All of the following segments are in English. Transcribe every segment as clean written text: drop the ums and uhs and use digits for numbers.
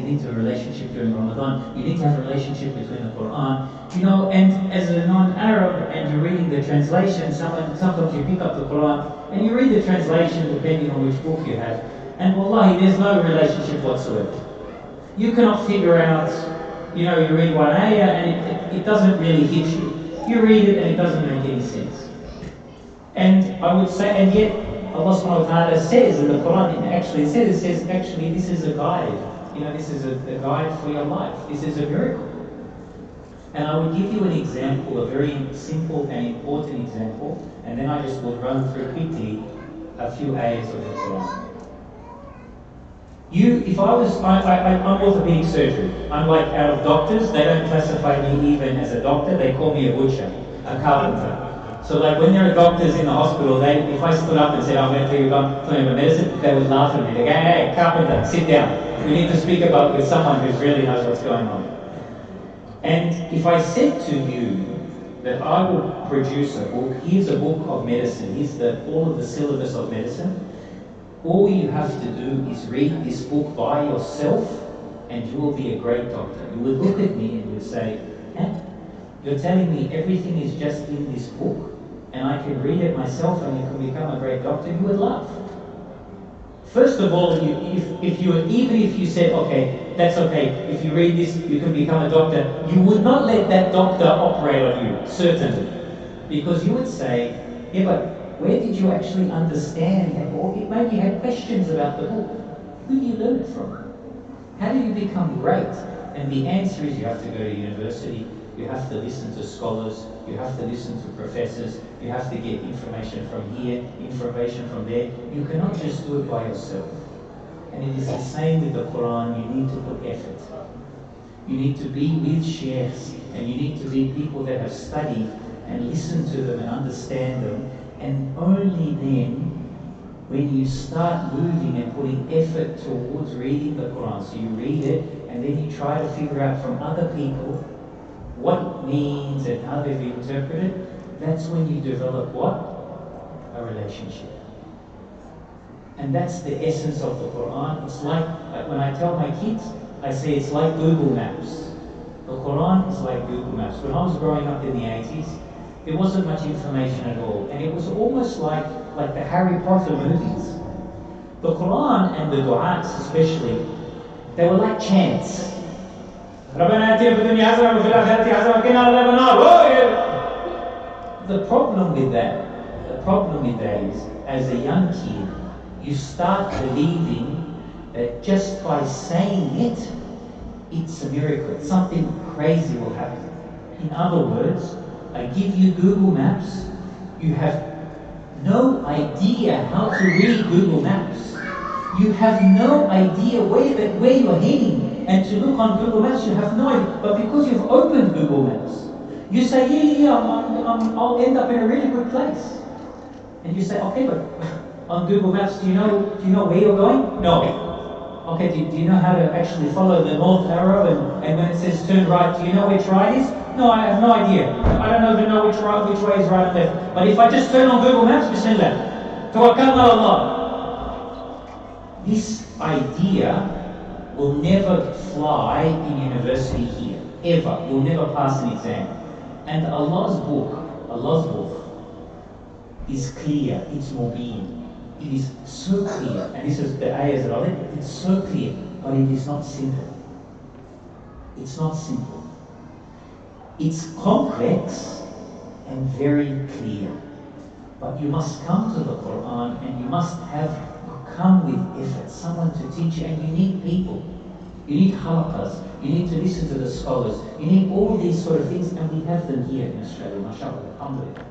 need to have a relationship during Ramadan. You need to have a relationship between the Quran. And as a non-Arab, and you're reading the translation, sometimes you pick up the Quran, and you read the translation depending on which book you have. And wallahi, there's no relationship whatsoever. You cannot figure out, you read one ayah and it doesn't really hit you. You read it and it doesn't make any sense. And I would say, and yet Allah subhanahu wa ta'ala says in the Quran, it says actually this is a guide. This is a guide for your life. This is a miracle. And I would give you an example, a very simple and important example, and then I just would run through quickly a few ayahs of the Quran. I'm orthopedic surgery. I'm like out of doctors, they don't classify me even as a doctor, they call me a butcher, a carpenter. So like when there are doctors in the hospital, if I stood up and said, I'm going to tell you about medicine, they would laugh at me. They go, hey, carpenter, sit down. We need to speak with someone who really knows what's going on. And if I said to you that I will produce a book, here's a book of medicine, here's all of the syllabus of medicine, all you have to do is read this book by yourself and you will be a great doctor. You would look at me and you would say, you're telling me everything is just in this book and I can read it myself and you can become a great doctor? You would laugh. First of all, even if you said, okay, that's okay, if you read this, you can become a doctor, you would not let that doctor operate on you, certainly. Because you would say, yeah, but where did you actually understand? Or maybe you had questions about the book. Who do you learn it from? How do you become great? And the answer is you have to go to university, you have to listen to scholars, you have to listen to professors, you have to get information from here, information from there. You cannot just do it by yourself. And it is the same with the Quran. You need to put effort. You need to be with sheikhs, and you need to be people that have studied and listen to them and understand them. And only then, when you start moving and putting effort towards reading the Quran, so you read it and then you try to figure out from other people what it means and how they've interpreted it, that's when you develop what? A relationship. And that's the essence of the Quran. It's like when I tell my kids, I say it's like Google Maps. The Quran is like Google Maps. When I was growing up in the 80s, there wasn't much information at all. And it was almost like the Harry Potter movies. The Quran and the du'as especially, they were like chants. The problem with that is, as a young kid, you start believing that just by saying it, it's a miracle. Something crazy will happen. In other words, I give you Google Maps, you have no idea how to read Google Maps. You have no idea where you're heading. And to look on Google Maps, you have no idea. But because you've opened Google Maps, you say, I'll end up in a really good place. And you say, okay, but on Google Maps, do you know where you're going? No. Okay, do you know how to actually follow the north arrow? And when it says turn right, do you know which right is? No, I have no idea. I don't even know which way is right and left. But if I just turn on Google Maps, Bismillah. Tawakkalna Allah. This idea will never fly in university here, ever. You'll never pass an exam. And Allah's book is clear, it's mubin. It is so clear, and this is the ayahs that I read, it's so clear, but it is not simple. It's not simple. It's complex and very clear. But you must come to the Quran and you must come with effort, someone to teach you, and you need people. You need halaqas, you need to listen to the scholars, you need all these sort of things, and we have them here in Australia, mashallah, alhamdulillah.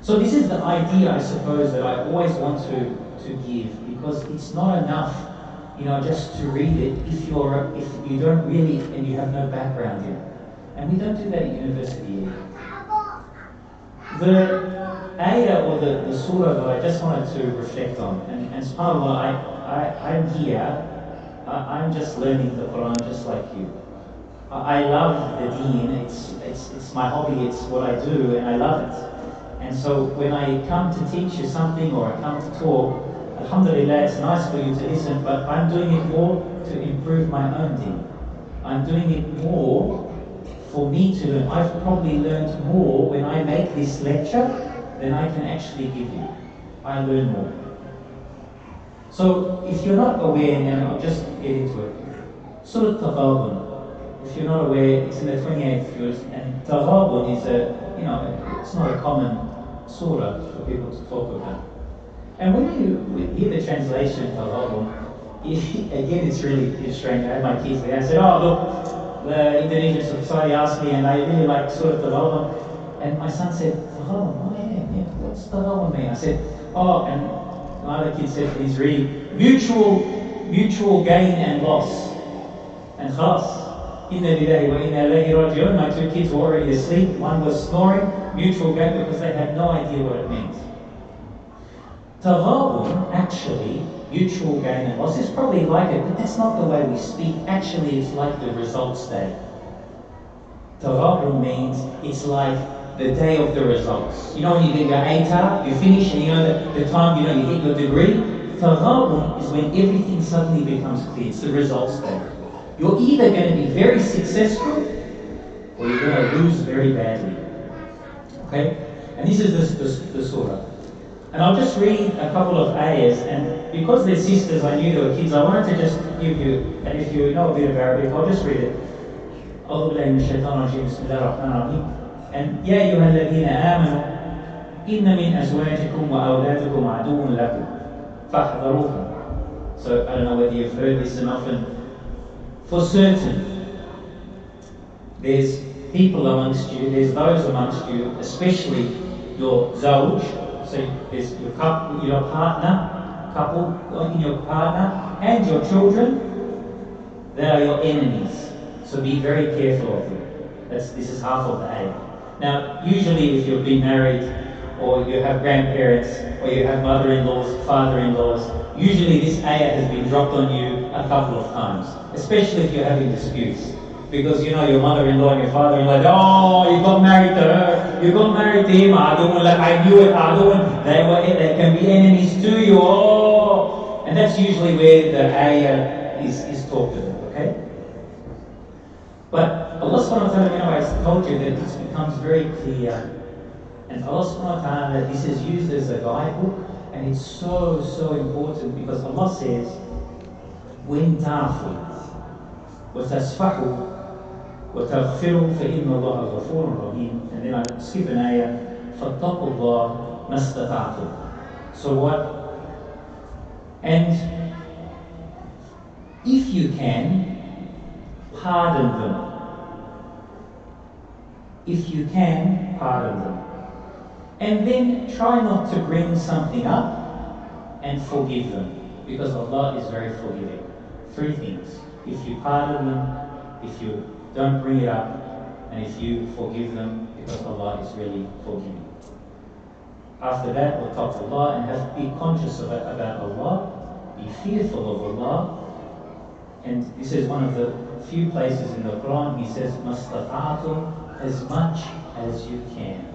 So this is the idea, I suppose, that I always want to give, because it's not enough, just to read it if you don't really, and you have no background in it. And we don't do that at university either. The ayah or the surah that I just wanted to reflect on, and subhanAllah, I'm here, I'm just learning the Quran just like you. I love the deen, it's my hobby, it's what I do, and I love it. And so when I come to teach you something or I come to talk, alhamdulillah, it's nice for you to listen, but I'm doing it more to improve my own deen. I'm doing it more for me to learn. I've probably learned more when I make this lecture than I can actually give you. I learn more. So if you're not aware, and I'll just get into it. Surah Taghabun. If you're not aware, it's in the 28th verse, and Taghabun is it's not a common surah for people to talk about. And when you hear the translation Taghabun, again it's really strange. I had my kids there. I said, oh look, the Indonesian society asked me, and I really like Surah Taghabun. And my son said, Taghabun, oh yeah, what's Taghabun mean? I said, oh, and another kid said he's reading mutual gain and loss. And khalas. Inna lillahi wa inna ilayhi raji'un. My two kids were already asleep. One was snoring, mutual gain, because they had no idea what it meant. Taghabun, actually, mutual gain and loss, is probably like it, but that's not the way we speak. Actually, it's like the results day. Taghabun means it's like the day of the results. You know when you get your ATAR, you finish, and you know the time you hit your degree? Taghabun is when everything suddenly becomes clear. It's the results day. You're either going to be very successful or you're going to lose very badly. Okay? And this is the surah. And I'll just read a couple of ayahs, and because they're sisters, I knew they were kids, I wanted to just give you, and if you know a bit of Arabic, I'll just read it. أعوذ بالله من الشيطان الرجيم بسم الله الرحمن الرحيم. And يا أيها الذين آمنوا إن من أزواجكم وأولادكم عدو لكم فاحذروهم. So I don't know whether you've heard this enough, and for certain, there's people amongst you, there's those amongst you, especially your zawj, so there's your couple, your partner, and your children, they are your enemies. So be very careful of them. This is half of the ayah. Now, usually if you've been married, or you have grandparents, or you have mother-in-laws, father-in-laws, usually this ayah has been dropped on you a couple of times, especially if you're having disputes. Because your mother-in-law and your father-in-law, oh, you got married to her, you got married to him, I knew it, they can be enemies to you, oh. And that's usually where the ayah is talked about, okay? But Allah subhanahu wa ta'ala, I told you that this becomes very clear. And Allah subhanahu wa ta'ala, this is used as a guidebook, and it's so important because Allah says, وَإِن تَعْفُوا وَتَصْفَحُوا وَتَغْفِرُوا فَإِنَّ اللَّهَ غَفُورٌ رَحِيمٌ. And then I skip an ayah, فَاتَّقُوا اللَّهَ مَا اسْتَطَعْتُمْ. So what? And if you can, pardon them. If you can, pardon them. And then try not to bring something up and forgive them, because Allah is very forgiving. 3 things. If you pardon them, if you don't bring it up, and if you forgive them, because Allah is really forgiving. After that, we'll talk to Allah and have to be conscious about Allah, be fearful of Allah. And this is one of the few places in the Quran He says, مَسْتَطَعْتُمْ, as much as you can.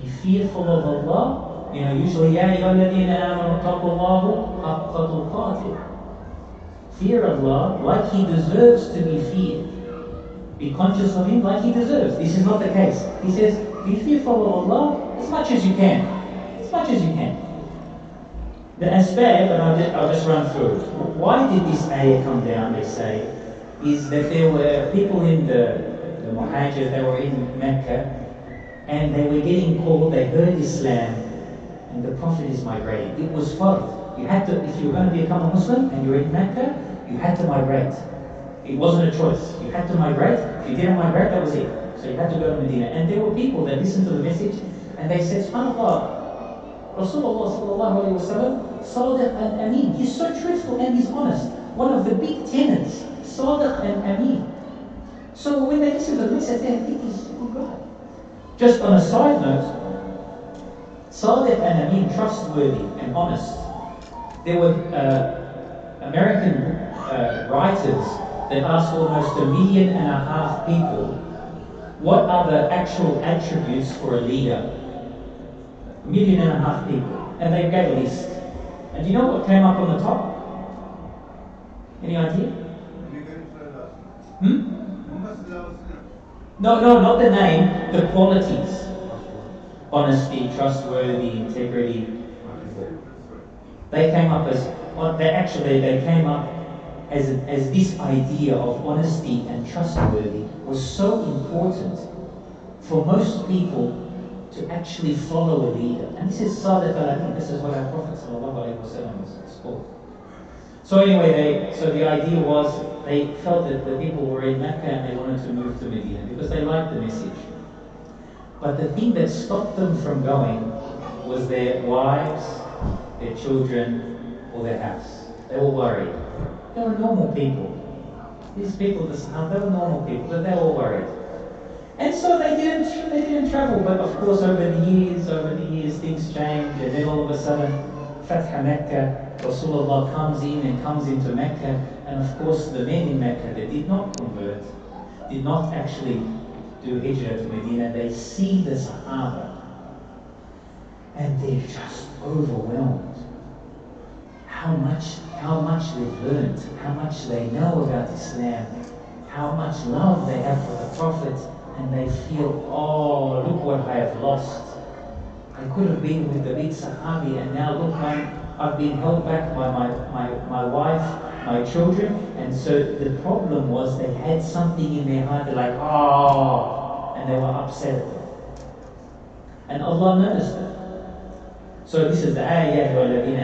Be fearful of Allah. Usually, يَا أَيُّهَا الَّذِينَ آمَنُوا اتَّقُوا اللَّهَ حَقَّ تُقَاتِهِ. Fear Allah like He deserves to be feared. Be conscious of Him like He deserves. This is not the case. He says, be fearful of Allah as much as you can. As much as you can. The asbab, and I'll just run through it. Why did this ayah come down, they say, is that there were people in the Muhajir, they were in Mecca, and they were getting called, they heard Islam, and the Prophet is migrating. It was fard. You had to, if you were going to become a Muslim and you were in Mecca, you had to migrate. It wasn't a choice. You had to migrate. If you didn't migrate, that was it. So you had to go to Medina. And there were people that listened to the message, and they said, SubhanAllah, Rasulullah sallallahu alayhi wa sallam, Sadiq and Ameen. He's so truthful and he's honest. One of the big tenets, Sadiq and Ameen. So when they listened to the message, they think he's a good guy. Just on a side note, Sadiq and Ameen, trustworthy and honest. There were American writers that asked almost 1.5 million people, what are the actual attributes for a leader? 1.5 million people. And they gave a list. And do you know what came up on the top? Any idea? No, not the name, the qualities. Honesty, trustworthy, integrity. They came up as, they came up as this idea of honesty and trustworthy was so important for most people to actually follow a leader. And this is Sadiq al-Amin, this is what our Prophet ﷺ was called. So anyway, so the idea was they felt that the people were in Mecca and they wanted to move to Medina because they liked the message. But the thing that stopped them from going was their wives, their children, or their house. They were worried. They were normal people. These people, they were normal people, but they were worried. And so they didn't travel. But of course, over the years, things change, and then all of a sudden, Fatha Mecca, Rasulullah comes into Mecca, and of course, the men in Mecca that did not convert, did not actually do hijrah to Medina, they see the Sahaba, and they're just overwhelmed. How much they've learned, how much they know about Islam, how much love they have for the Prophet, and they feel, oh, look what I have lost. I could have been with the big Sahabi, and now look, I've been held back by my wife, my children. And so the problem was they had something in their heart, they're like, oh, and they were upset at them. And Allah noticed it. So this is the ayah, Ya ayyuhalladhina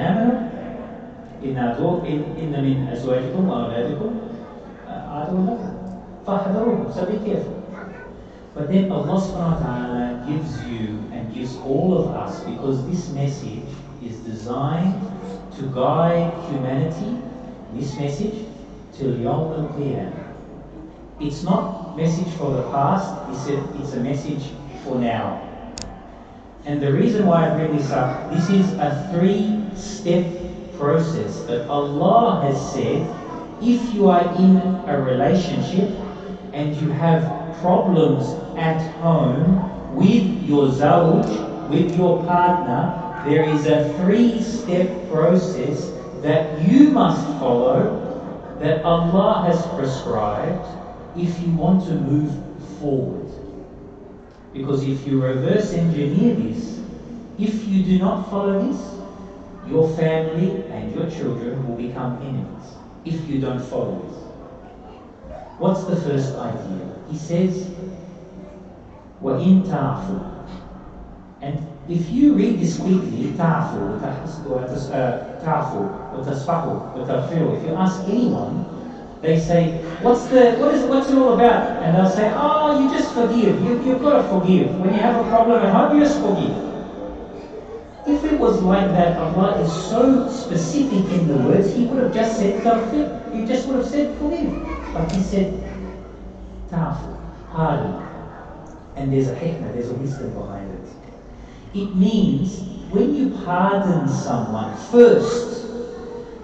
amanu, inna min azwajikum wa awladikum aduwwun lakum fahdharuhum. So be careful. But then Allah subhanahu wa ta'ala gives you and gives all of us, because this message is designed to guide humanity, this message, till Yawm al-Qiyamah. It's not a message for the past, it's a message for now. And the reason why I bring this up, this is a 3-step process that Allah has said, if you are in a relationship and you have problems at home with your zawj, with your partner, there is a 3-step process that you must follow, that Allah has prescribed, if you want to move forward. Because if you reverse engineer this, if you do not follow this, your family and your children will become enemies if you don't follow this. What's the first idea? He says, وَإِن تَعْفُوا. And if you read this quickly, تَعْفُوا وَتَصْفَحُوا وَتَغْفِرُوا. If you ask anyone, they say, what's it all about? And they'll say, oh, you just forgive. You've got to forgive. When you have a problem at home, you just forgive. If it was like that, Allah is so specific in the words, He would have just said taghfir. He just would have said forgive. But He said ta'fu, pardon. And there's a hikmah, there's a wisdom behind it. It means when you pardon someone, first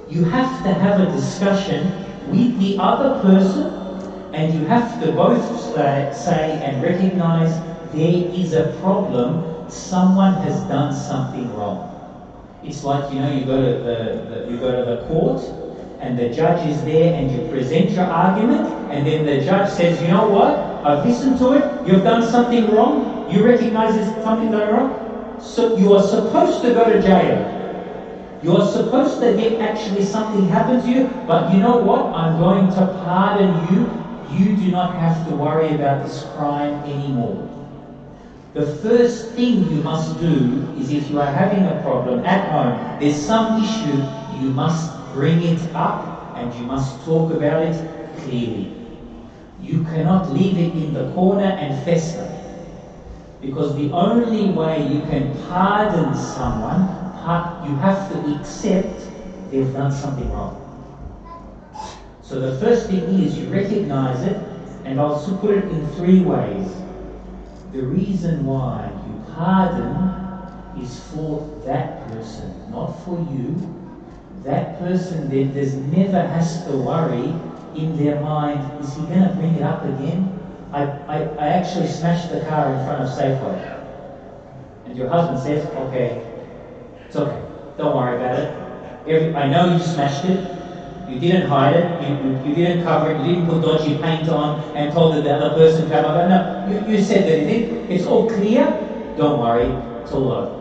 you have to have a discussion with the other person, and you have to both say and recognize there is a problem. Someone has done something wrong. It's like, you go to the court, and the judge is there, and you present your argument, and then the judge says, you know what? I've listened to it. You've done something wrong. You recognize there's something going wrong. So you are supposed to go to jail. You are supposed to get actually something happen to you. But you know what? I'm going to pardon you. You do not have to worry about this crime anymore. The first thing you must do is, if you are having a problem at home, there's some issue, you must bring it up and you must talk about it clearly. You cannot leave it in the corner and fester. Because the only way you can pardon someone, you have to accept they've done something wrong. So the first thing is you recognize it, and I'll put it in 3 ways. The reason why you pardon is for that person, not for you. That person then never has to worry in their mind, is he going to bring it up again? I actually smashed the car in front of Safeway. And your husband says, okay, it's okay, don't worry about it. I know you smashed it. You didn't hide it. You didn't cover it. You didn't put dodgy paint on and told the other person to come over. No, you said that it's all clear. Don't worry, it's all over.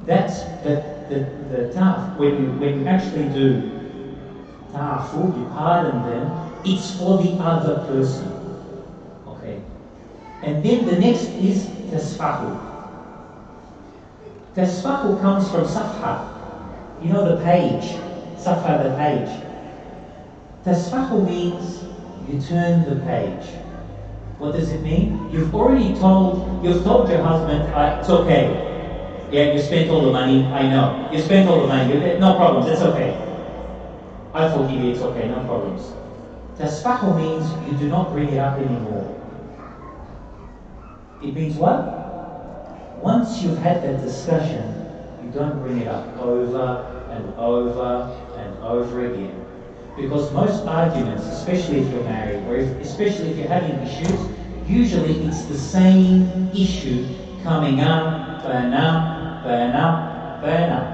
That's the tough. When you actually do ta'afu, you pardon them, it's for the other person. Okay. And then the next is tasfahu. Tasfahu comes from safha. You know the page. Safha, the page. Tasfahu means you turn the page. What does it mean? You've told your husband, it's okay. Yeah, you spent all the money, I know. You spent all the money, no problems, it's okay. I forgive you, it's okay, no problems. Tasfahu means you do not bring it up anymore. It means what? Once you've had that discussion, you don't bring it up over and over and over again. Because most arguments, especially if you're married, or especially if you're having issues, usually it's the same issue coming up, burn up, burn up, burn up.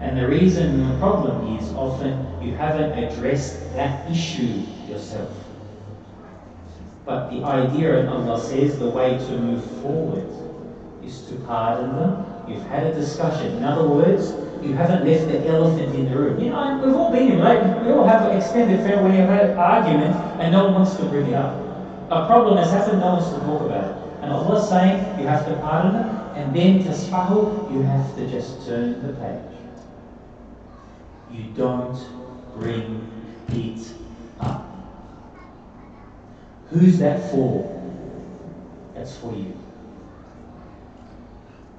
And the reason the problem is often you haven't addressed that issue yourself. But the idea, and Allah says, the way to move forward is to pardon them. You've had a discussion. In other words, you haven't left the elephant in the room. You know, we've all been in relationships. We all have an extended family where you've had an argument and no one wants to bring it up. A problem has happened, no one wants to talk about it. And Allah's saying you have to pardon them, and then tasfahu, you have to just turn the page. You don't bring it up. Who's that for? That's for you.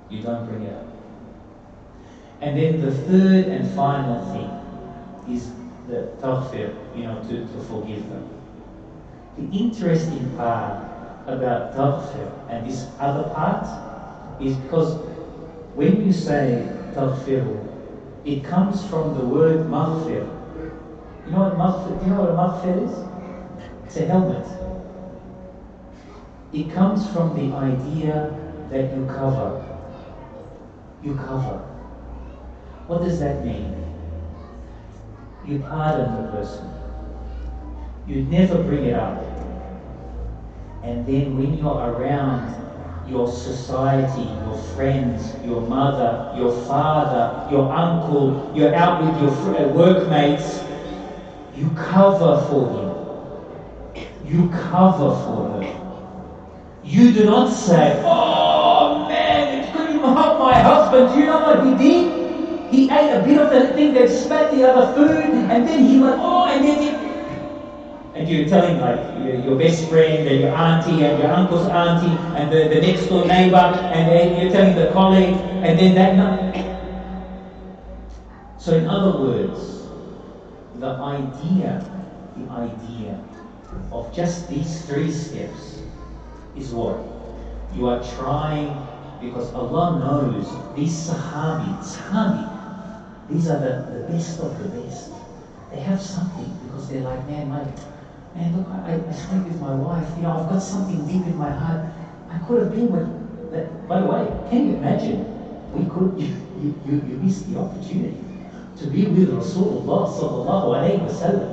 You don't bring it up. And then the third and final thing is the taghfir, to forgive them. The interesting part about taghfir and this other part is because when you say taghfiru, it comes from the word maghfir. You know what a maghfir is? It's a helmet. It comes from the idea that you cover. You cover. What does that mean? You pardon the person. You never bring it up. And then when you're around your society, your friends, your mother, your father, your uncle, you're out with your workmates, you cover for him. You cover for her. You do not say, oh man, it couldn't help my husband. Do you know what he did? He ate a bit of the thing that spat the other food, and then he went, and you're telling like your best friend and your auntie and your uncle's auntie and the next door neighbor, and then you're telling the colleague, and then that night. So in other words, the idea of just these 3 steps is what? You are trying, because Allah knows these Sahabi, these are the best of the best. They have something, because they're like, man, look, I sleep with my wife, I've got something deep in my heart. I could have been with that. By the way, can you imagine? You missed the opportunity to be with Rasulullah sallallahu alayhi wa sallam.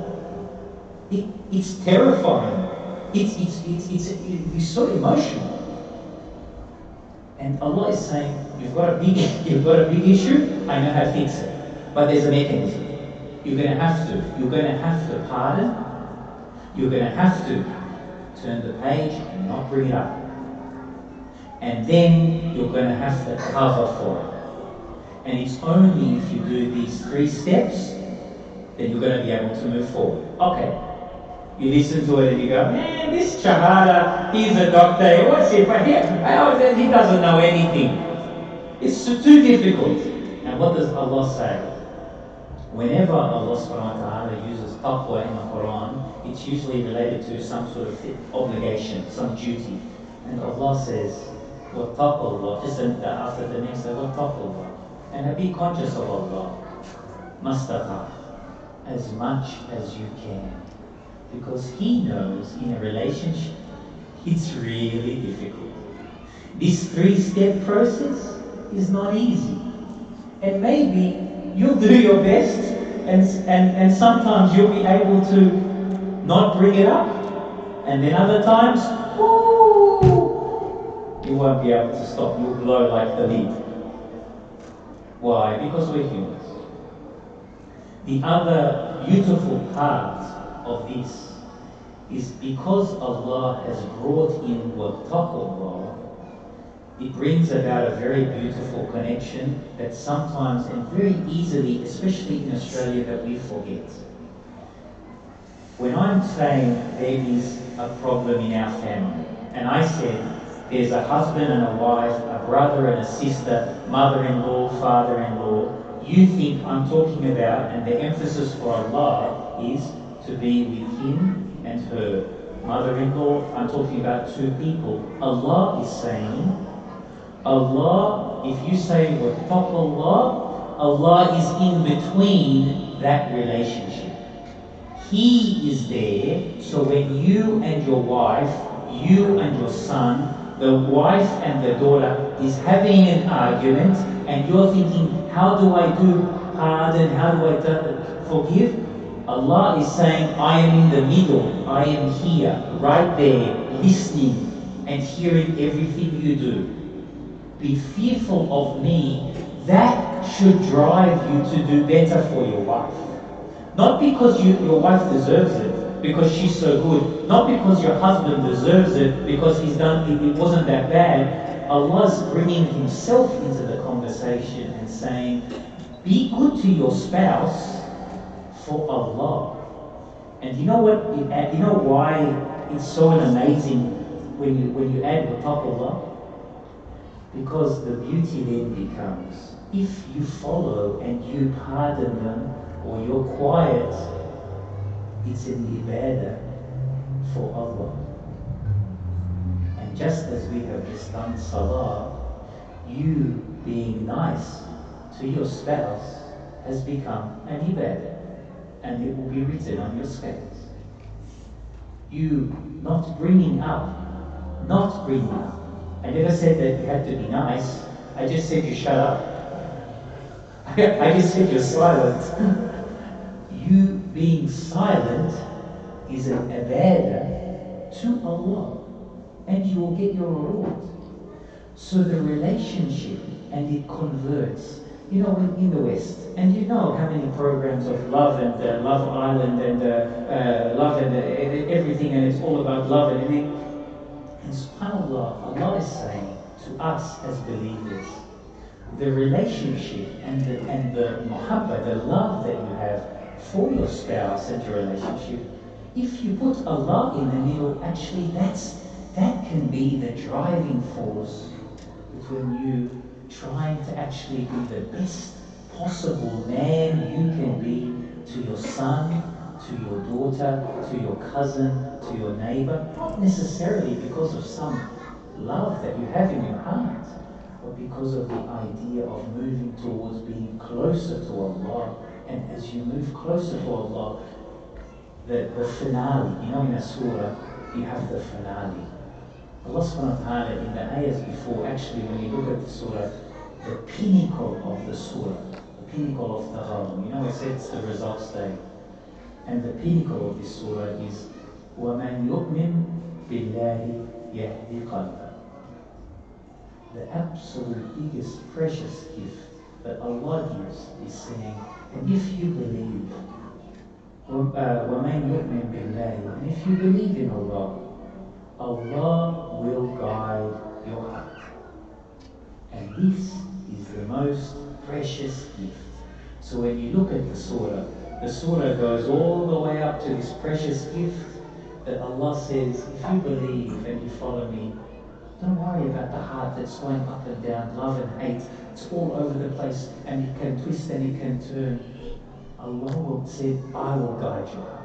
It's terrifying. It's so emotional. And Allah is saying, you've got a big issue, I know how to fix it. But there's a mechanism. You're going to have to pardon. You're going to have to turn the page and not bring it up. And then you're going to have to cover for it. And it's only if you do these 3 steps that you're going to be able to move forward. Okay. You listen to it and you go, man, this Chetata, he's a doctor, what's it? But he doesn't know anything. It's too difficult. And what does Allah say? Whenever Allah subhanahu wa ta'ala uses taqwa in the Quran, it's usually related to some sort of obligation, some duty. And Allah says, وَاتَّقُوا اللَّهِ, just after the next, وَاتَّقُوا اللَّهِ. And be conscious of Allah. Mustafa, as much as you can. Because He knows in a relationship, it's really difficult. This 3-step process is not easy. And maybe you'll do your best, and sometimes you'll be able to not bring it up, and then other times, you won't be able to stop. You'll blow like the lid. Why? Because we're humans. The other beautiful part of this is because Allah has brought in wattaqullah, it brings about a very beautiful connection that sometimes and very easily, especially in Australia, that we forget. When I'm saying there is a problem in our family, and I said there's a husband and a wife, a brother and a sister, mother-in-law, father-in-law, you think I'm talking about, and the emphasis for Allah is to be with him and her. Mother-in-law, I'm talking about two people. Allah is saying, Allah, if you say wattaqullah, Allah is in between that relationship. He is there, so when you and your wife, you and your son, the wife and the daughter is having an argument, and you're thinking, how do I do pardon, how do I forgive? Allah is saying, I am in the middle, I am here, right there, listening and hearing everything you do. Be fearful of me. That should drive you to do better for your wife. Not because your wife deserves it, because she's so good. Not because your husband deserves it, because it wasn't that bad. Allah's bringing himself into the conversation and saying, be good to your spouse for Allah. And you know what? You know why it's so amazing when you add wattaqullah? Because the beauty then becomes, if you follow and you pardon them, or you're quiet, it's an ibadah for Allah. And just as we have just done salah, you being nice to your spouse has become an ibadah, and it will be written on your scales. You not bringing up. I never said that you had to be nice. I just said you shut up. I just said you're silent. You being silent is an ibadah to Allah, and you will get your reward. So the relationship, and it converts. You know, in the West, and you know how many programs of love and Love Island and love and everything, and it's all about love and everything. And subhanAllah, Allah is saying to us as believers, the relationship and the muhabba, the love that you have for your spouse and your relationship, if you put Allah in the middle, actually that can be the driving force between you trying to actually be the best possible man you can be to your son, to your daughter, to your cousin, to your neighbor, not necessarily because of some love that you have in your heart, but because of the idea of moving towards being closer to Allah. And as you move closer to Allah, the finale, you know, in a surah, you have the finale. Allah subhanahu wa ta'ala in the ayahs before, actually when you look at the surah, the pinnacle of the surah, the pinnacle of Taghabun, you know, it says the results day. And the pinnacle of this surah is وَمَنْ يُؤْمِنْ بِاللَّهِ يَهْدِ قَلْبًا. The absolute biggest precious gift that Allah gives is saying, and if you believe, وَمَنْ يُؤْمِنْ بِاللَّهِ, and if you believe in Allah, Allah will guide your heart. And this is the most precious gift. So when you look at the surah goes all the way up to this precious gift that Allah says, if you believe and you follow me, don't worry about the heart that's going up and down, love and hate. It's all over the place, and it can twist and it can turn. Allah will say, I will guide your heart.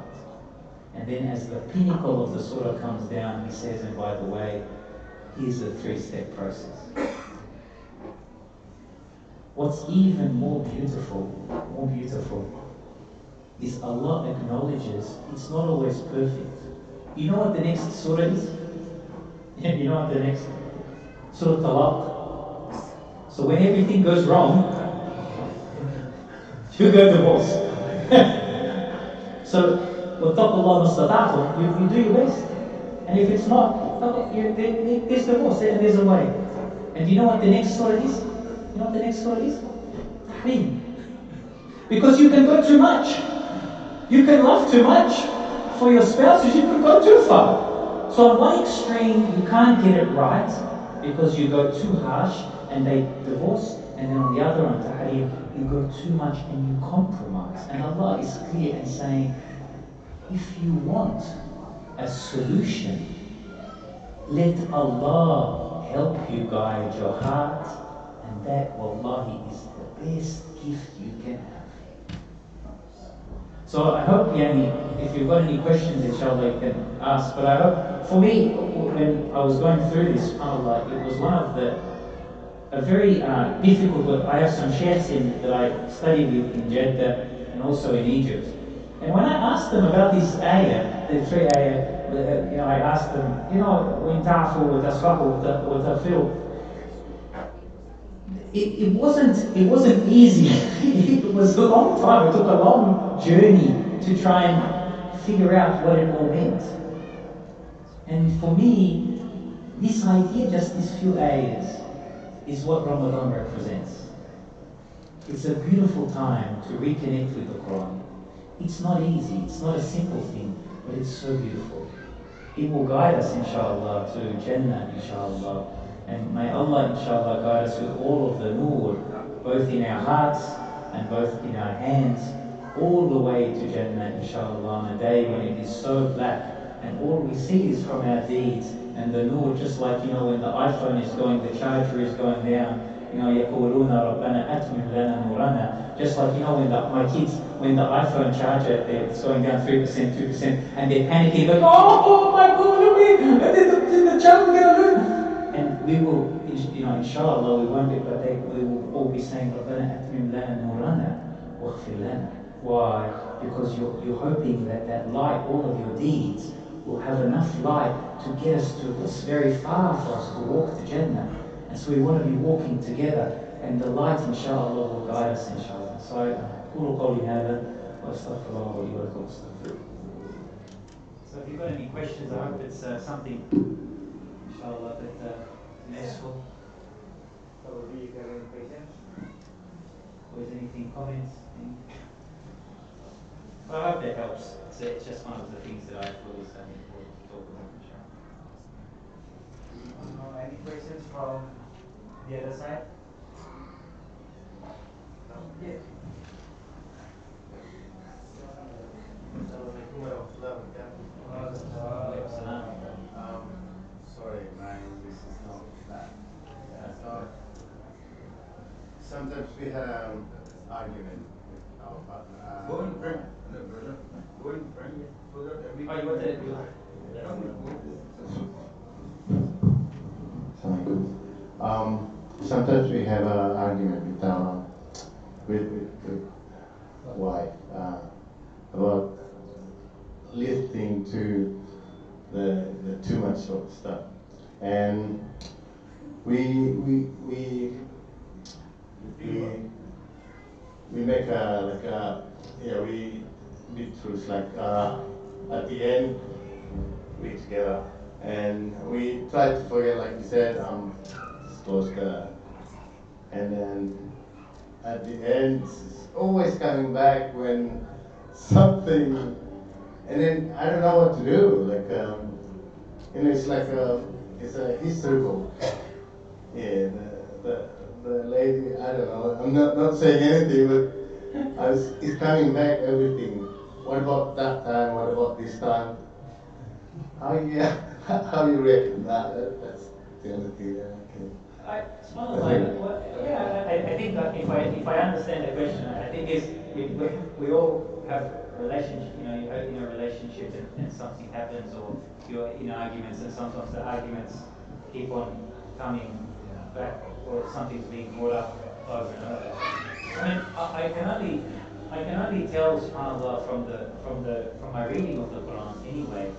And then as the pinnacle of the surah comes down, He says, and by the way, here's a 3-step process. What's even more beautiful, is Allah acknowledges it's not always perfect. You know what the next surah is? Yeah, you know what the next? Surah Talaq. So when everything goes wrong, you go divorce. So, وَاتَّقُوا اللَّهَ مَا اسْتَطَعْتُمْ, you do your best. And if it's not, there's divorce, and there's a way. And you know what the next story is? You know what the next story is? Tahrim. Because you can go too much. You can love too much for your spouses, you can go too far. So on one extreme, you can't get it right because you go too harsh and they divorce. And then on the other, on tahrim, you go too much and you compromise. And Allah is clear and saying, if you want a solution, let Allah help you guide your heart, and that, wallahi, is the best gift you can have. So I hope, Yani, if you've got any questions, inshallah, you can ask. But I hope, for me, when I was going through this, subhanAllah, it was one of a very difficult, but I have some sheikhs that I studied with in Jeddah and also in Egypt. And when I asked them about this ayah, the three ayah, I asked them, when ta'fu wa tasfahu wa tafilu, it wasn't easy. It was a long time. It took a long journey to try and figure out what it all meant. And for me, this idea, just these few ayahs, is what Ramadan represents. It's a beautiful time to reconnect with the Quran. It's not easy, it's not a simple thing, but it's so beautiful. It will guide us, inshallah, to Jannah, inshallah. And may Allah, inshallah, guide us with all of the nur, both in our hearts and both in our hands, all the way to Jannah, inshallah, on a day when it is so black and all we see is from our deeds. And the nur, just like, when the iPhone is going, the charger is going down, يَقُولُونَ رَبَّنَا أَتْمِمْ لَنَا نُورَنَا. Just like, my kids, when the iPhone charger, it's going down 3%, 2%, and they're panicking, like, oh my God, look at me, the charger going to lose. And we will, inshallah, we won't be, but we will all be saying, رَبَّنَا أَتْمِمْ لَنَا نُورَنَا وَاغْفِرْ لَنَا. Why? Because you're hoping that light, all of your deeds, will have enough light to get us to what's very far for us to walk to Jannah. And so we want to be walking together, and the light, inshallah, will guide us, inshallah. So, قولوا قولي هذا وأستغفر الله لي ولكم. So if you've got any questions, I hope it's something, inshallah, that useful. Probably you got any questions? Or is anything, comments? Well, I hope that helps. It's just one of the things that I thought was important to talk about, inshallah. Any questions from the other side? No? Yes. Sorry, this is not that. Sometimes we have an argument with our partner. Go and bring. Go and bring so that every. Oh, you want to do Sometimes we have an argument with our wife about listening to the too much of stuff, and we make we be truths like at the end we together, and we try to forget, like you said, and then at the end it's always coming back when something, and then I don't know what to do. It's like it's a history book. Yeah, the lady, I don't know. I'm not saying anything, but it's coming back everything. What about that time? What about this time? How you react to that? That's the only thing. I think that if I understand the question, I think is we all have relationship. You're in a relationship and something happens, or you're in arguments, and sometimes the arguments keep on coming back, or something's being brought up over and over. I mean, I can only tell, subhanAllah, from my reading of the Quran anyway.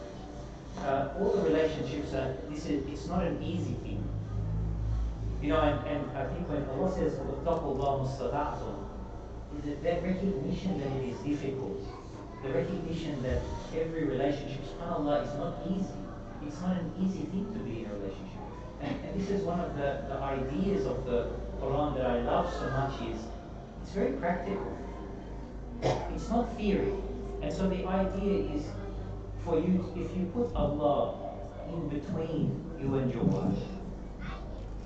All the relationships it's not an easy thing. And I think when Allah says, وَاتَّقُوا اللَّهَ مَا اسْتَطَعْتُمْ, that recognition that it is difficult, the recognition that every relationship, subhanAllah, is not easy. It's not an easy thing to be in a relationship. And this is one of the ideas of the Quran that I love so much is, it's very practical. It's not theory. And so the idea is for you, if you put Allah in between you and your wife,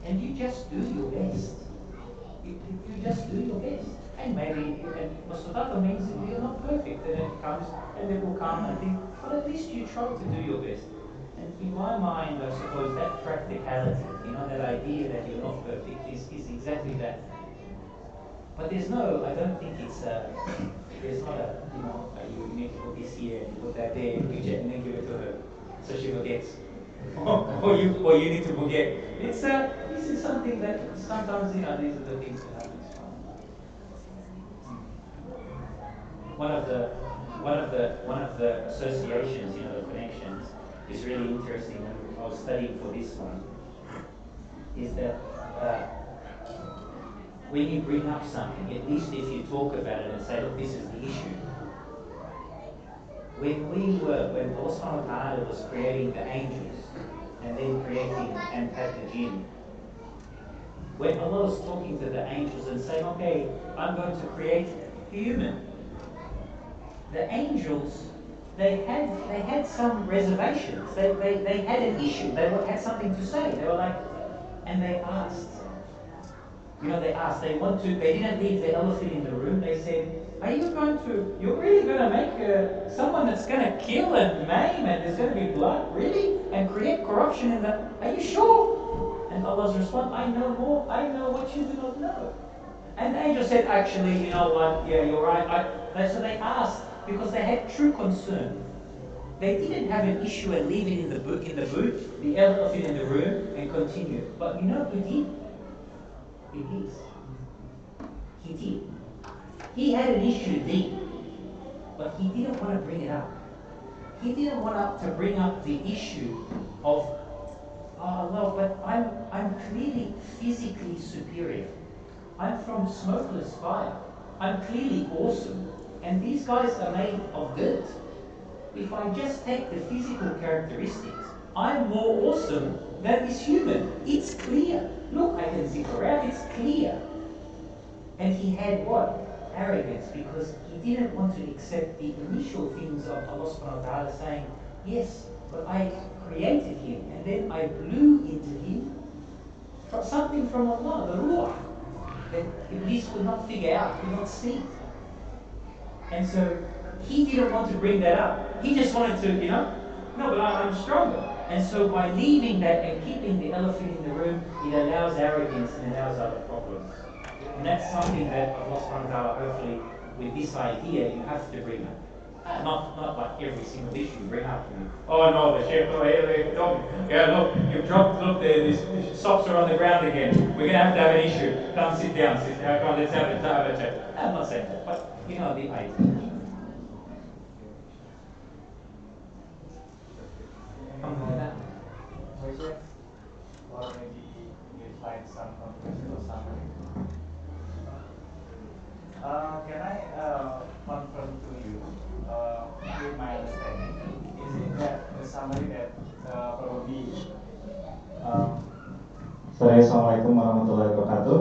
and you just do your best, you just do your best. And maybe, and Chetata means that you're not perfect, and it comes, and it will come and think, but at least you try to do your best. And in my mind, I suppose that practicality, that idea that you're not perfect is exactly that. But there's no, I don't think it's, there's not a, you need to put this here, and put that there, picture, and then give it to her, so she forgets. or you need to forget. It's this is something that sometimes these are the things that happen. One of the associations, the connections, is really interesting. When I was studying for this one, is that when you bring up something, at least if you talk about it and say, look, this is the issue. When Allah subhanahu wa ta'ala was creating the angels and then creating and had the jinn, when Allah was talking to the angels and saying, okay, I'm going to create human, the angels, they had some reservations. They had an issue. They had something to say. They were like, and they asked. They didn't leave the elephant in the room. They said, you're really going to make someone that's going to kill and maim and there's going to be blood, really? And create corruption in the, are you sure? And Allah's response, I know more, I know what you do not know. And the angel said, actually, you know what, yeah, you're right. So they asked, because they had true concern. They didn't have an issue and leave it in the boot, the elephant in the room, and continue. But you know who did? Iblis. He did. He had an issue deep, but he didn't want to bring it up. He didn't want to bring up the issue of, oh no, but I'm clearly physically superior. I'm from smokeless fire. I'm clearly awesome. And these guys are made of dirt. If I just take the physical characteristics, I'm more awesome than this human. It's clear. Look, I can zip around, it's clear. And he had what? Arrogance, because he didn't want to accept the initial things of Allah subhanahu wa ta'ala saying, yes, but I created him, and then I blew into him something from Allah, the ruh, that Iblis could not figure out, could not see. And so he didn't want to bring that up. He just wanted to, no, but I'm stronger. And so by leaving that and keeping the elephant in the room, it allows arrogance and allows other problems. And that's something that Allah subhanahu wa ta'ala, hopefully, with this idea, you have to bring up. Not like every single issue you bring up. Oh no, the chef, look, you've dropped, these socks are on the ground again. We're going to have an issue. Come sit down, come, let's have a chat. I'm not saying that, but the idea. Question, or maybe you find some conclusion or summary. Can I confirm to you, with my understanding, is it that the summary that probably Assalamualaikum warahmatullahi wabarakatuh.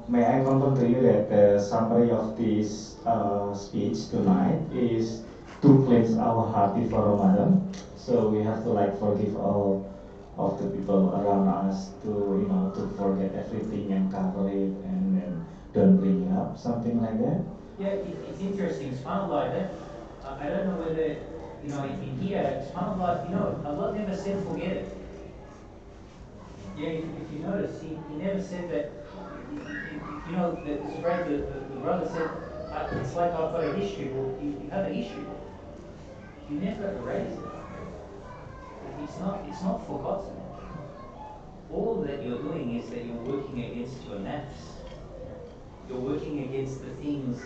May I confirm to you that the summary of this speech tonight is to cleanse our heart before Ramadan. So we have to forgive all of the people around us to to forget everything and cover it and then don't bring it up, something like that. Yeah, it's interesting. SubhanAllah, that I don't know whether in here, SubhanAllah, Allah never said forget it. Yeah, if you notice, he never said that. The brother said, it's like I've got an issue. Well, you have an issue. You never erase it. It's not forgotten. All that you're doing is that you're working against your nafs. You're working against the things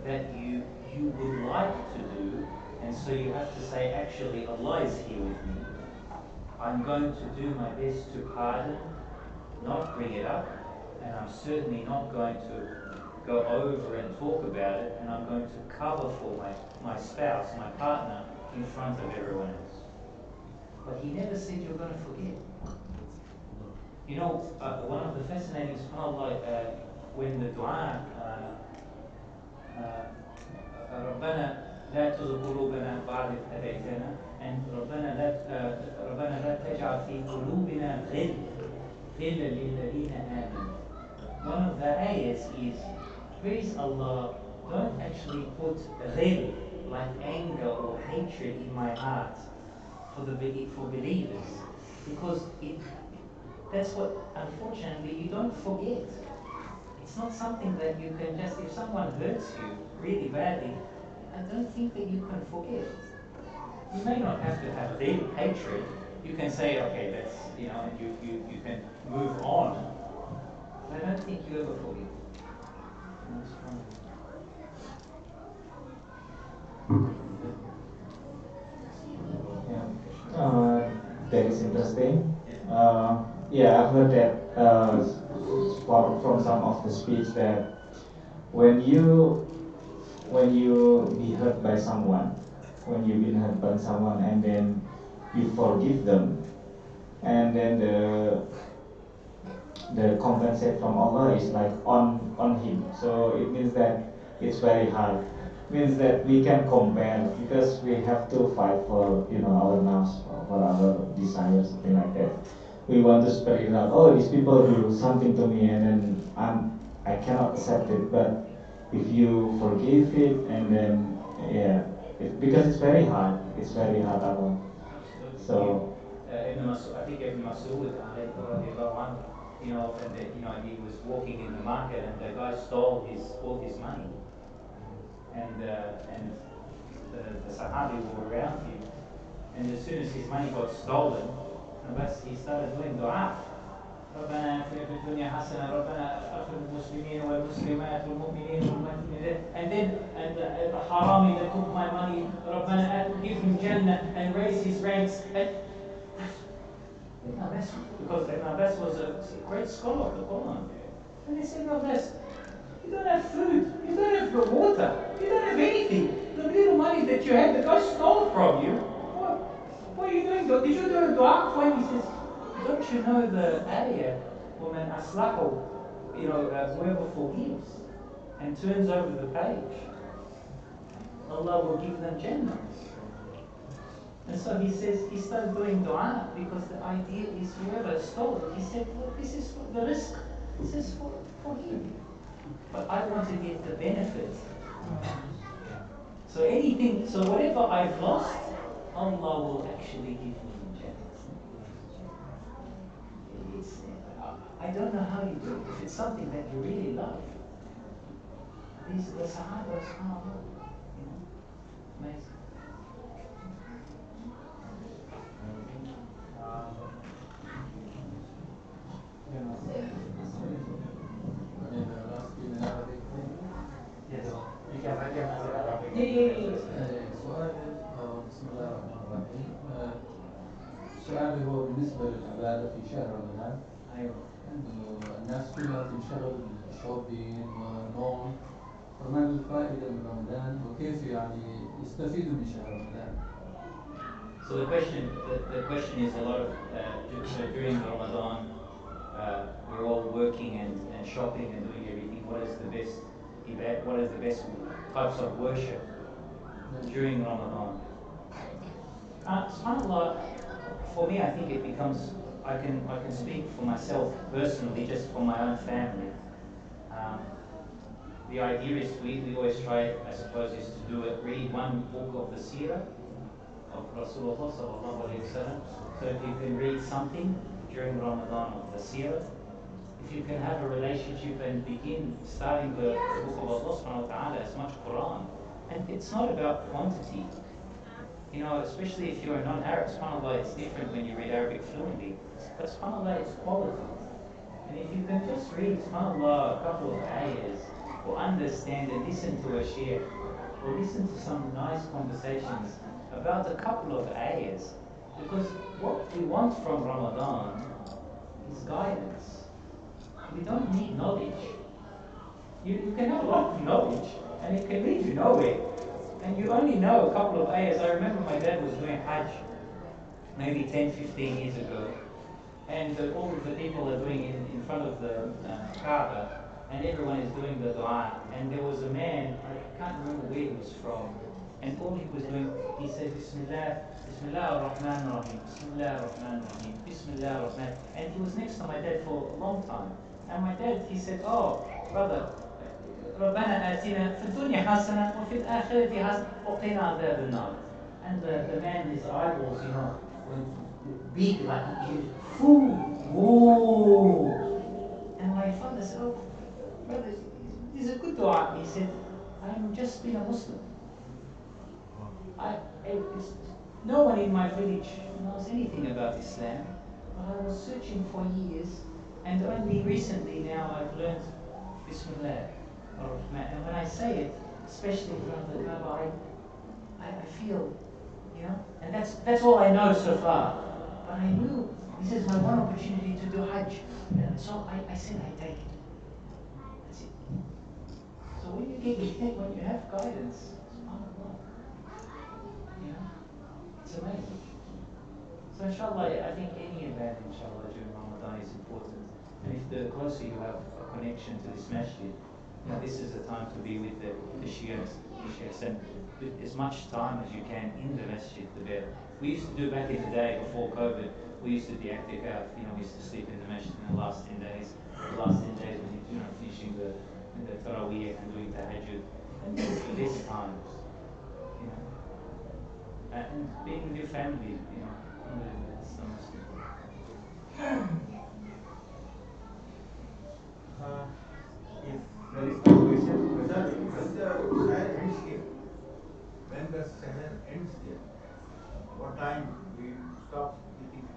that you would like to do, and so you have to say, actually, Allah is here with me. I'm going to do my best to pardon, not bring it up, and I'm certainly not going to go over and talk about it, and I'm going to cover for my spouse, my partner, in front of everyone else. But he never said you're going to forget. You know, one of the fascinating, subhanAllah, when the dua, ربنا لا تزغ قلوبنا بعد إذ هديتنا, and ربنا لا تجعل في قلوبنا غلا للذين آمنوا. One of the ayahs is, praise Allah, don't actually put ghil, like anger or hatred, in my heart for believers, because that's what, unfortunately, you don't forget. It's not something that you can just, if someone hurts you really badly, I don't think that you can forget. You may not have to have real hatred. You can say, okay, that's, and you can move on. But I don't think you ever forget. That is interesting. I've heard that from some of the speech that when you be hurt by someone, when you've been hurt by someone, and then you forgive them, and then the compensate from Allah is like on him. So it means that it's very hard. Means that we can compare, because we have to fight for our nafs, for our desires, something like that. We want to spread it out. Oh, these people do something to me, and then I cannot accept it. But if you forgive it, and then because it's very hard. It's very hard, Allah. So. I think Ibn Mas'ud, he was walking in the market, and the guy stole all his money, and the Sahabi were around him, and as soon as his money got stolen, he started doing dua. ربنا آتنا في الدنيا حسنة ربنا اغفر للمسلمين والمسلمات والمؤمنين والمؤمنات, and the harami that took my money, ربنا give him Jannah and raise his ranks. And Ibn Abbas, because Ibn Abbas was a great scholar of the Quran, and they said, Ibn Abbas, you don't have food, you don't have water, you don't have anything. The little money that you had, the guy stole from you. What are you doing? Did you do a dua for him? He says, don't you know the ayah, وَمَنْ أَصْلَحُ, whoever forgives and turns over the page, Allah will give them Jannah. And so he says, he started doing dua, because the idea is whoever stole it, he said, well, this is for the risk, this is for him. But I want to get the benefit. So whatever I've lost, Allah will actually give me Jannah. I don't know how you do it. If it's something that you really love, the Sahaba, subhanAllah, amazing. سؤالي هو بالنسبة للعبادة في شهر رمضان. أيوة. إنه الناس كلها تنشغل بالشوبينج والنوم، فما الفائدة من رمضان وكيف يستفيدوا من شهر رمضان؟ So the question is, a lot of during Ramadan, we're all working and shopping and doing everything. What is the best types of worship during Ramadan? SubhanAllah, for me, I think it becomes, I can speak for myself personally, just for my own family. The idea is we always try, I suppose, is to read one book of the seerah of Rasulullah sallallahu alaihi wasallam. So if you can read something during Ramadan of the seerah, if you can have a relationship and begin starting the book of Allah subhanahu wa ta'ala, as much Quran. And it's not about quantity. Especially if you're a non-Arab, subhanAllah, it's different when you read Arabic fluently. But subhanAllah, it's quality. And if you can just read, subhanAllah, a couple of ayahs, or understand and listen to a shir, or listen to some nice conversations about a couple of ayahs, because what we want from Ramadan is guidance. We don't need knowledge. You can have a lot of knowledge, and it can lead you nowhere. And you only know a couple of ayahs. I remember my dad was doing Hajj maybe 10, 15 years ago, and all of the people are doing it in front of the Kaaba, and everyone is doing the dua. And there was a man, I can't remember where he was from, and all he was doing, he said, Bismillah, Bismillah ar-Rahman ar-Rahim, Bismillah ar-Rahman ar-Rahim, Bismillah ar-Rahman. And he was next to my dad for a long time. And my dad, he said, oh, brother, ربنا آتنا في الدنيا حسنة وفي الآخرة حسنة وقنا عذاب النار. And the man, his eyeballs, went big like whoa. And my father said, oh, brother, this is a good dua. He said, I'm just being a Muslim. No one in my village knows anything about Islam, but I was searching for years, and only recently now I've learned Bismillah ar-Rahman. And when I say it, especially in front of the Kaaba, I feel, and that's all I know so far. But I knew this is my one opportunity to do Hajj, and so I said I take it. That's it. So when you have guidance, subhanAllah, it's amazing. So inshallah, I think any event, inshallah, during Ramadan is important. And if the closer you have a connection to this masjid, this is the time to be with the sheikhs, and with as much time as you can in the masjid, the better. We used to do back in the day before COVID, we used to do i'tikaf, we used to sleep in the masjid in the last 10 days. The last 10 days when finishing the Taraweeh and doing tahajjud. And this time, and being with your family, that's the most important. If there is no question, sir, when the Shahar ends here, when the Shahar ends here, what time we stop eating?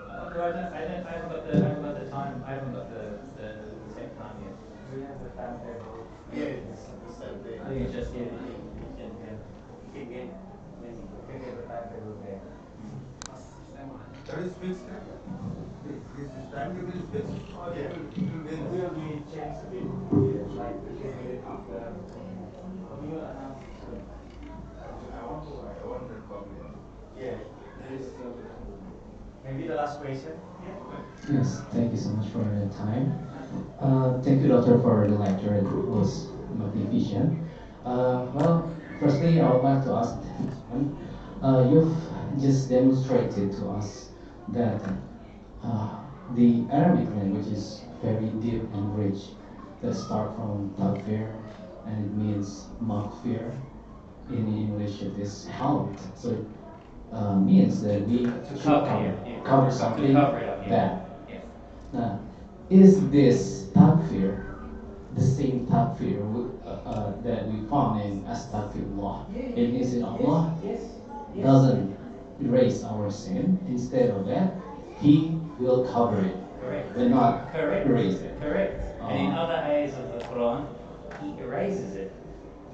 I haven't got the time. I haven't got the exact time yet. Do we have the timetable? Yeah, it's the same thing. Oh, you just get it. You can get the timetable there. That is fixed. This timetable is fixed, or it will vary? Will be changed a bit, like 15 minutes after. We will announce soon. I want that copy. Yeah, there is maybe the last question. Yeah. Yes, thank you so much for your time. Thank you, Doctor, for the lecture. It was magnificent. Well, firstly, I would like to ask, you've just demonstrated to us that the Arabic language is very deep and rich. That start from takfir, and it means maghfir. In English, it is helped. So it means that we should cover something bad. Now, is this takfir the same takfir that we found in Astaghfirullah? It means that Allah doesn't erase our sin. Instead of that, He will cover it. Correct. Will not erase it. Correct. And in other ayahs of the Quran, He erases it.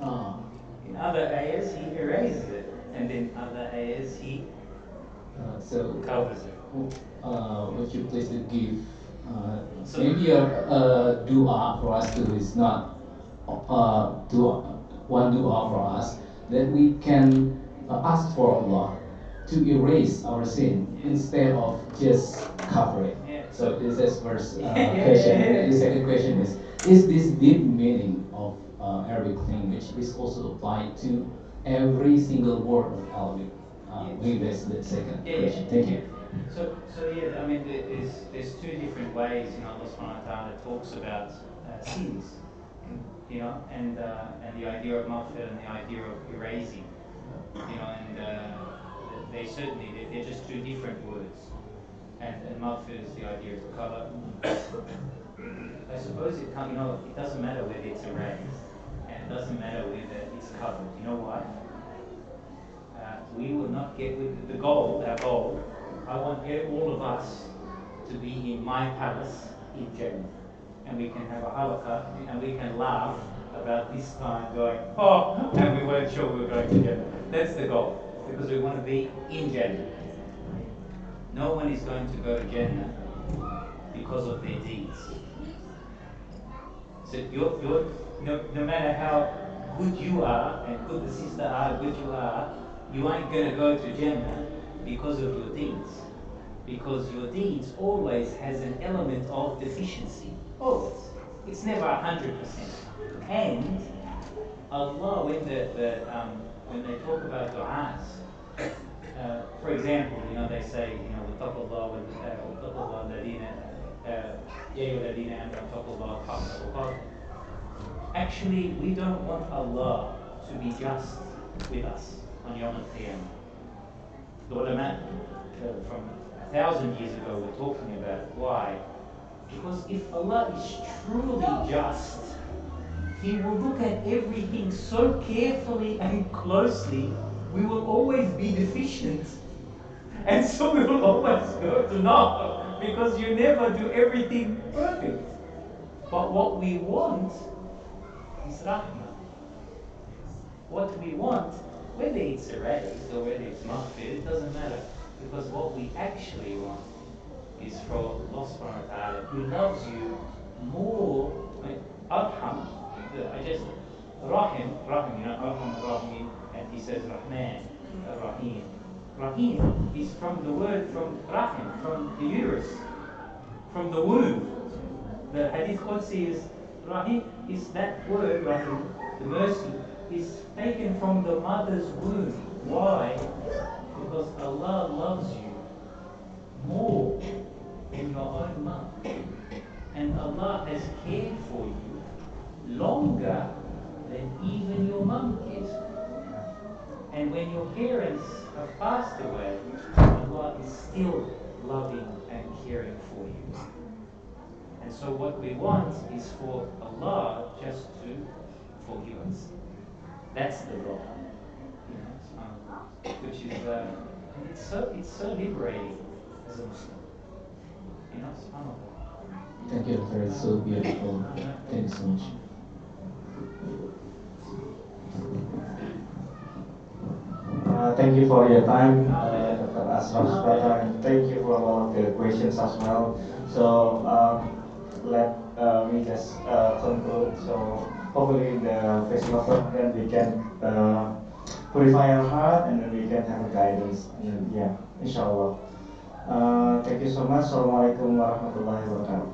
In other ayahs, He erases it. And in other ayahs, He covers it. Would you please give maybe a dua for us to is not one dua for us that we can ask for Allah to erase our sin instead of just cover it. So this is first question. The second question is this deep meaning of Arabic language is also applied to every single word of Arabic? Maybe that's the second question. Thank you. So I mean, there's two different ways, Allah subhanahu wa ta'ala talks about sins, and the idea of maghfir and the idea of erasing, and they're just two different words, and maghfir is the idea of cover. I suppose it doesn't matter whether it's erased, and it doesn't matter whether it's covered. You know why? We will not get with our goal. I want all of us to be in my palace in Jannah. And we can have a halakha and we can laugh about this time going, and we weren't sure we were going to Jannah. That's the goal, because we want to be in Jannah. No one is going to go to Jannah because of their deeds. So no matter how good you are and good the sister are, good you ain't gonna go to Jannah because of your deeds. Because your deeds always has an element of deficiency. Always. It's never 100%. And Allah, when they talk about du'as, for example, they say, وَاتَّقُوا اللَّهَ وَاتَّقُوا اللَّهَ الَّذِينَ يَا أَيُّهَا الَّذِينَ آمَنُوا اتَّقُوا اللَّهَ حَقَّ تُقَاتِهِ. Actually, we don't want Allah to be just with us on Yawm al-Qiyamah. The ulama from 1,000 years ago were talking about it. Why? Because if Allah is truly just, He will look at everything so carefully and closely, we will always be deficient. And so we will always go to no, because you never do everything perfect. But what we want is rahmah. What we want, whether it's erased or whether it's maghfir, it doesn't matter. Because what we actually want is for Allah subhanahu wa ta'ala, who loves you more. Arham, Rahim, Arham Rahim, and he says Rahman, Rahim. Rahim is from the word from Rahim, from the uterus, from the womb. The Hadith Qudsi is Rahim, is that word, Rahim, the mercy, is taken from the mother's womb. Why? Because Allah loves you more than your own mom. And Allah has cared for you longer than even your mom cares for you. And when your parents have passed away, Allah is still loving and caring for you. And so what we want is for Allah just to forgive us. That's the goal. Which is it's so liberating as a Muslim. SubhanAllah. Thank you, Doctor. It's so beautiful. Thank you so much. Thank you for your time, Dr. Ashraf, Chetata, and thank you for all of the questions as well. So let me just conclude. So hopefully the festival then we can purify our heart and then we can have a guidance. And yeah, inshallah. Thank you so much. Assalamualaikum warahmatullahi wabarakatuh.